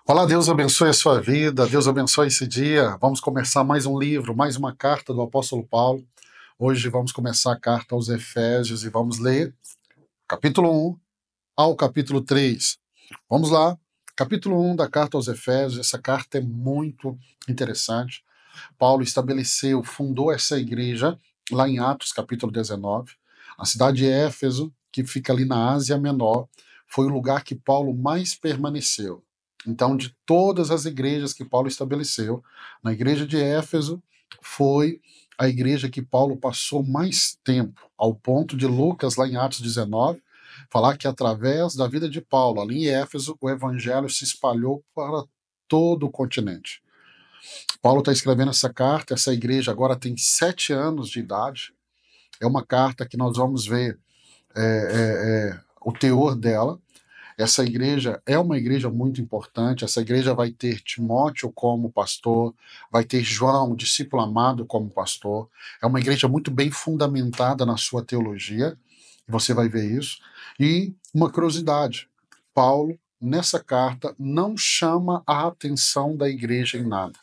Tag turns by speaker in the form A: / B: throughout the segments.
A: Olá, Deus abençoe a sua vida, Deus abençoe esse dia. Vamos começar mais um livro, mais uma carta do apóstolo Paulo. Hoje vamos começar a carta aos Efésios e vamos ler capítulo 1 ao capítulo 3. Vamos lá, capítulo 1 da carta aos Efésios. Essa carta é muito interessante. Paulo estabeleceu, fundou essa igreja lá em Atos, capítulo 19. A cidade de Éfeso, que fica ali na Ásia Menor, foi o lugar que Paulo mais permaneceu. Então, de todas as igrejas que Paulo estabeleceu, na igreja de Éfeso foi a igreja que Paulo passou mais tempo, ao ponto de Lucas, lá em Atos 19, falar que através da vida de Paulo, ali em Éfeso, o evangelho se espalhou para todo o continente. Paulo está escrevendo essa carta, essa igreja agora tem 7 anos de idade. É uma carta que nós vamos ver o teor dela. Essa igreja é uma igreja muito importante. Essa igreja vai ter Timóteo como pastor, vai ter João, o discípulo amado, como pastor. É uma igreja muito bem fundamentada na sua teologia. Você vai ver isso. E uma curiosidade: Paulo, nessa carta, não chama a atenção da igreja em nada.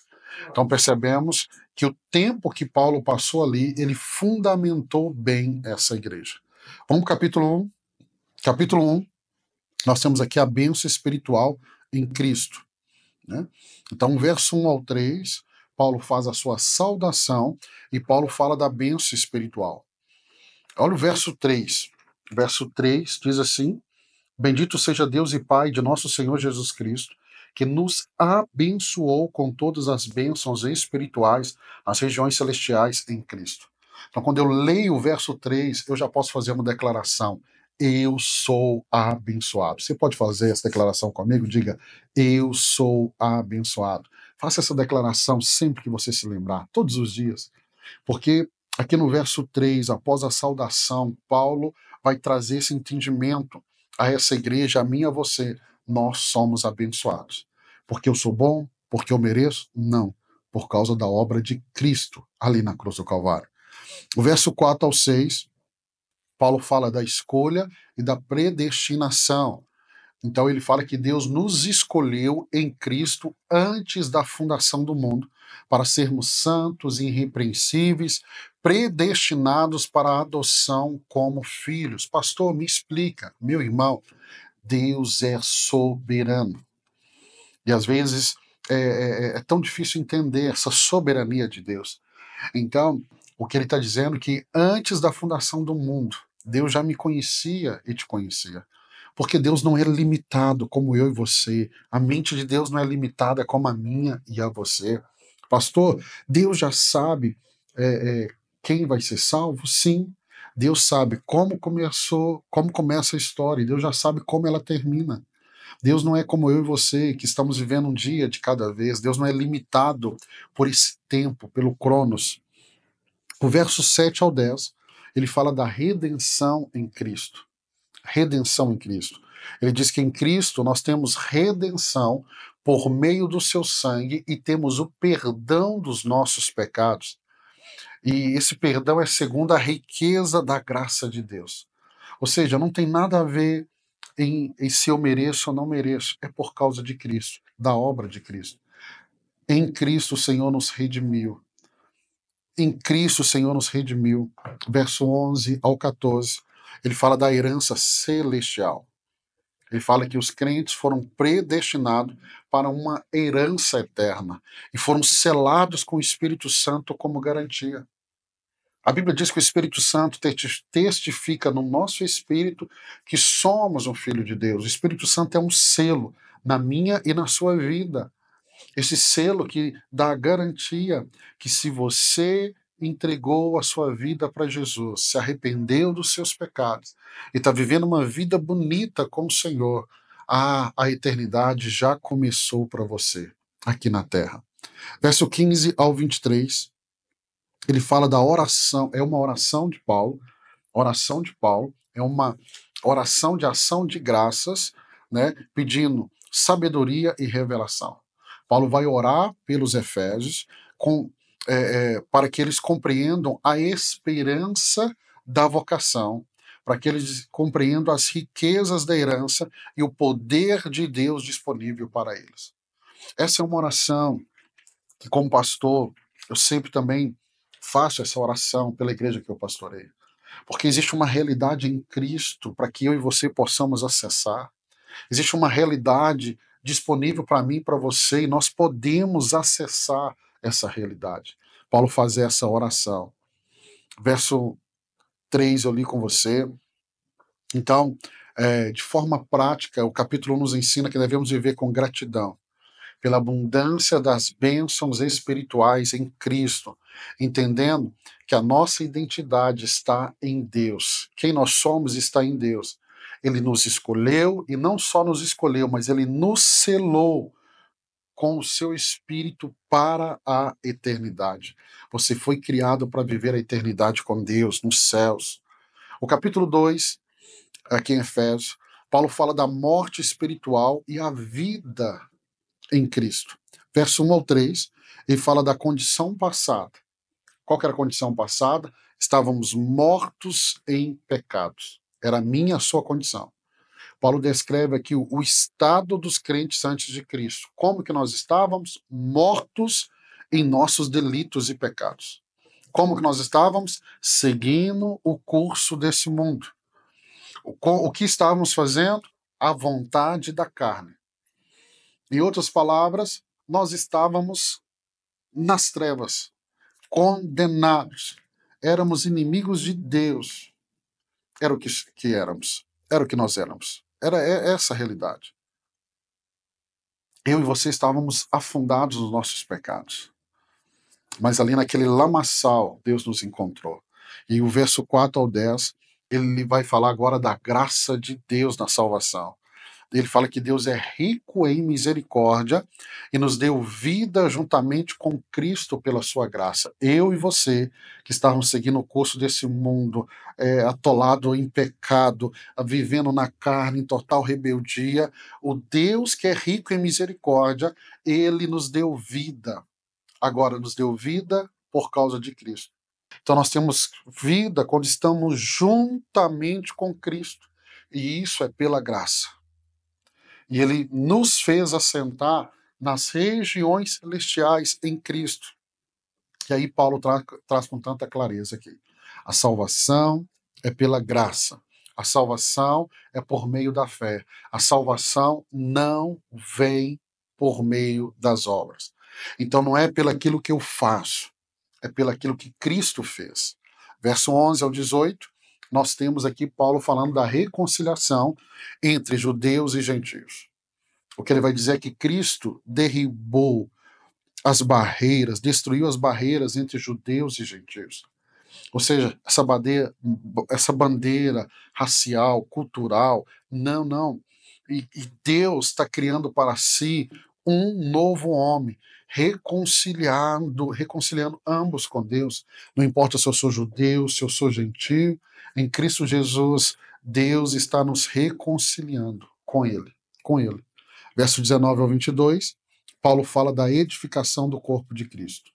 A: Então percebemos que o tempo que Paulo passou ali, ele fundamentou bem essa igreja. Vamos para o capítulo 1. Capítulo 1, nós temos aqui a bênção espiritual em Cristo, né? Então, verso 1 ao 3, Paulo faz a sua saudação e Paulo fala da bênção espiritual. Olha o verso 3. Verso 3 diz assim: Bendito seja Deus e Pai de nosso Senhor Jesus Cristo, que nos abençoou com todas as bênçãos espirituais, as regiões celestiais em Cristo. Então, quando eu leio o verso 3, eu já posso fazer uma declaração. Eu sou abençoado. Você pode fazer essa declaração comigo? Diga, eu sou abençoado. Faça essa declaração sempre que você se lembrar, todos os dias. Porque aqui no verso 3, após a saudação, Paulo vai trazer esse entendimento a essa igreja, a mim e a você. Nós somos abençoados. Porque eu sou bom? Porque eu mereço? Não. Por causa da obra de Cristo ali na cruz do Calvário. O verso 4 ao 6, Paulo fala da escolha e da predestinação. Então ele fala que Deus nos escolheu em Cristo antes da fundação do mundo para sermos santos e irrepreensíveis, predestinados para a adoção como filhos. Pastor, me explica, meu irmão, Deus é soberano. E às vezes é tão difícil entender essa soberania de Deus. Então, o que ele está dizendo é que antes da fundação do mundo, Deus já me conhecia e te conhecia. Porque Deus não é limitado como eu e você. A mente de Deus não é limitada como a minha e a você. Pastor, Deus já sabe quem vai ser salvo? Sim. Deus sabe como começou, como começa a história, e Deus já sabe como ela termina. Deus não é como eu e você, que estamos vivendo um dia de cada vez. Deus não é limitado por esse tempo, pelo Cronos. O verso 7 ao 10, ele fala da redenção em Cristo. Redenção em Cristo. Ele diz que em Cristo nós temos redenção por meio do seu sangue e temos o perdão dos nossos pecados. E esse perdão é segundo a riqueza da graça de Deus. Ou seja, não tem nada a ver em se eu mereço ou não mereço. É por causa de Cristo, da obra de Cristo. Em Cristo o Senhor nos redimiu. Em Cristo o Senhor nos redimiu. Verso 11 ao 14, ele fala da herança celestial. Ele fala que os crentes foram predestinados para uma herança eterna e foram selados com o Espírito Santo como garantia. A Bíblia diz que o Espírito Santo testifica no nosso espírito que somos um filho de Deus. O Espírito Santo é um selo na minha e na sua vida. Esse selo que dá a garantia que se você entregou a sua vida para Jesus, se arrependeu dos seus pecados e está vivendo uma vida bonita com o Senhor, a eternidade já começou para você aqui na terra. Verso 15 ao 23, ele fala da oração, é uma oração de Paulo, é uma oração de ação de graças, né, pedindo sabedoria e revelação. Paulo vai orar pelos Efésios para que eles compreendam a esperança da vocação, para que eles compreendam as riquezas da herança e o poder de Deus disponível para eles. Essa é uma oração que, como pastor, eu sempre também faço essa oração pela igreja que eu pastoreio. Porque existe uma realidade em Cristo para que eu e você possamos acessar. Existe uma realidade disponível para mim e para você, e nós podemos acessar essa realidade. Paulo faz essa oração. Verso 3 eu li com você. Então, de forma prática, o capítulo nos ensina que devemos viver com gratidão pela abundância das bênçãos espirituais em Cristo, entendendo que a nossa identidade está em Deus. Quem nós somos está em Deus. Ele nos escolheu, e não só nos escolheu, mas ele nos selou com o seu espírito para a eternidade. Você foi criado para viver a eternidade com Deus nos céus. O capítulo 2, aqui em Efésios, Paulo fala da morte espiritual e a vida em Cristo. Verso 1 ao 3, ele fala da condição passada. Qual que era a condição passada? Estávamos mortos em pecados. Era a minha, a sua condição. Paulo descreve aqui o estado dos crentes antes de Cristo. Como que nós estávamos? Mortos em nossos delitos e pecados. Como que nós estávamos? Seguindo o curso desse mundo. O que estávamos fazendo? A vontade da carne. Em outras palavras, nós estávamos nas trevas, condenados. Éramos inimigos de Deus. Era o que éramos. Era o que nós éramos. Era essa a realidade. Eu e você estávamos afundados nos nossos pecados. Mas ali naquele lamaçal, Deus nos encontrou. E o verso 4 ao 10, ele vai falar agora da graça de Deus na salvação. Ele fala que Deus é rico em misericórdia e nos deu vida juntamente com Cristo pela sua graça. Eu e você, que estávamos seguindo o curso desse mundo, atolado em pecado, vivendo na carne, em total rebeldia, o Deus que é rico em misericórdia, ele nos deu vida. Agora, nos deu vida por causa de Cristo. Então, nós temos vida quando estamos juntamente com Cristo. E isso é pela graça. E ele nos fez assentar nas regiões celestiais em Cristo. E aí Paulo traz com tanta clareza aqui. A salvação é pela graça. A salvação é por meio da fé. A salvação não vem por meio das obras. Então não é pelaquilo que eu faço, é pelaquilo que Cristo fez. Verso 11 ao 18, nós temos aqui Paulo falando da reconciliação entre judeus e gentios. O que ele vai dizer é que Cristo derribou as barreiras, destruiu as barreiras entre judeus e gentios. Ou seja, essa bandeira racial, cultural, não. E Deus está criando para si um novo homem, reconciliando ambos com Deus. Não importa se eu sou judeu, se eu sou gentio, em Cristo Jesus, Deus está nos reconciliando com Ele, com Ele. Verso 19 ao 22, Paulo fala da edificação do corpo de Cristo.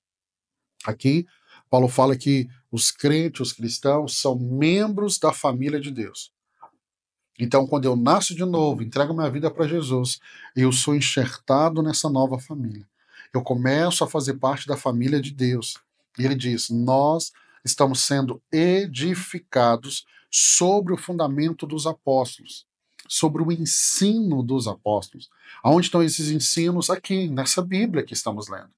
A: Aqui, Paulo fala que os crentes, os cristãos, são membros da família de Deus. Então, quando eu nasço de novo, entrego minha vida para Jesus, eu sou enxertado nessa nova família. Eu começo a fazer parte da família de Deus. E ele diz: nós estamos sendo edificados sobre o fundamento dos apóstolos, sobre o ensino dos apóstolos. Aonde estão esses ensinos? Aqui, nessa Bíblia que estamos lendo.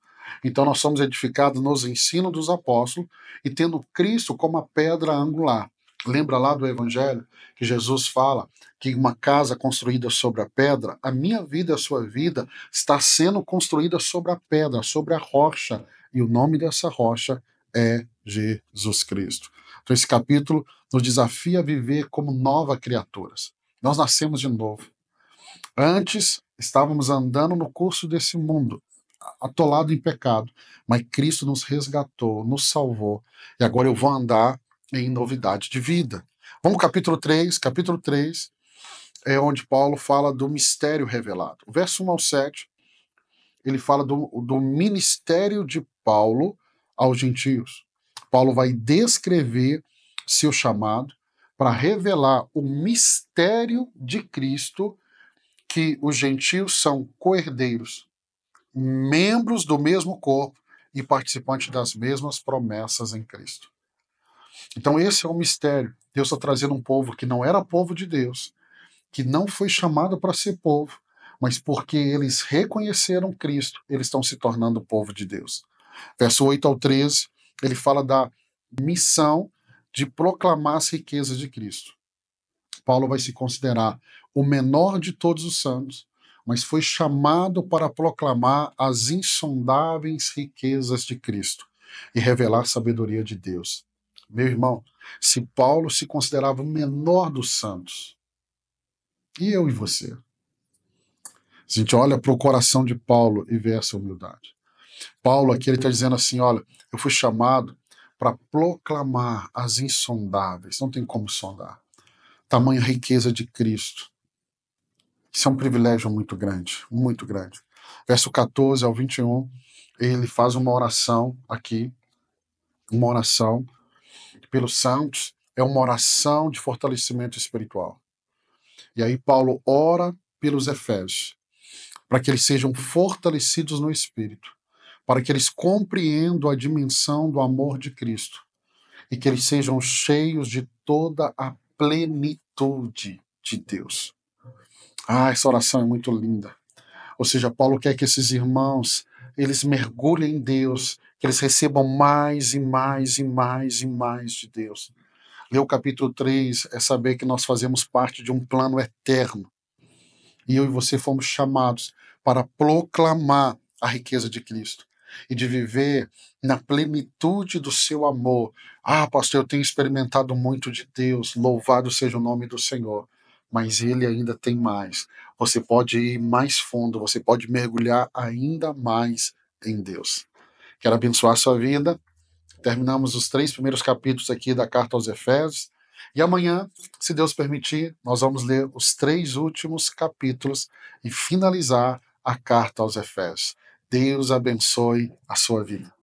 A: Então, nós somos edificados nos ensinos dos apóstolos e tendo Cristo como a pedra angular. Lembra lá do Evangelho que Jesus fala que uma casa construída sobre a pedra, a minha vida, a sua vida, está sendo construída sobre a pedra, sobre a rocha, e o nome dessa rocha é Jesus Cristo. Então esse capítulo nos desafia a viver como novas criaturas. Nós nascemos de novo. Antes estávamos andando no curso desse mundo, atolado em pecado, mas Cristo nos resgatou, nos salvou, e agora eu vou andar em novidade de vida. Vamos ao capítulo 3. Capítulo 3 é onde Paulo fala do mistério revelado. O verso 1 ao 7, ele fala do ministério de Paulo aos gentios. Paulo vai descrever seu chamado para revelar o mistério de Cristo, que os gentios são co-herdeiros. membros do mesmo corpo e participantes das mesmas promessas em Cristo. Então esse é o mistério. Deus está trazendo um povo que não era povo de Deus, que não foi chamado para ser povo, mas porque eles reconheceram Cristo, eles estão se tornando povo de Deus. Verso 8 ao 13, ele fala da missão de proclamar as riquezas de Cristo. Paulo vai se considerar o menor de todos os santos, mas foi chamado para proclamar as insondáveis riquezas de Cristo e revelar a sabedoria de Deus. Meu irmão, se Paulo se considerava o menor dos santos, e eu e você? A gente olha para o coração de Paulo e vê essa humildade. Paulo aqui ele está dizendo assim, olha, eu fui chamado para proclamar as insondáveis, não tem como sondar, tamanha riqueza de Cristo. Isso é um privilégio muito grande, muito grande. Verso 14 ao 21, ele faz uma oração aqui, uma oração pelos santos, é uma oração de fortalecimento espiritual. E aí Paulo ora pelos Efésios, para que eles sejam fortalecidos no Espírito, para que eles compreendam a dimensão do amor de Cristo e que eles sejam cheios de toda a plenitude de Deus. Essa oração é muito linda. Ou seja, Paulo quer que esses irmãos, eles mergulhem em Deus, que eles recebam mais e mais e mais e mais de Deus. Ler o capítulo 3 é saber que nós fazemos parte de um plano eterno. E eu e você fomos chamados para proclamar a riqueza de Cristo e de viver na plenitude do seu amor. Pastor, eu tenho experimentado muito de Deus, louvado seja o nome do Senhor, mas ele ainda tem mais. Você pode ir mais fundo, você pode mergulhar ainda mais em Deus. Quero abençoar a sua vida. Terminamos os 3 primeiros capítulos aqui da carta aos Efésios. E amanhã, se Deus permitir, nós vamos ler os 3 últimos capítulos e finalizar a carta aos Efésios. Deus abençoe a sua vida.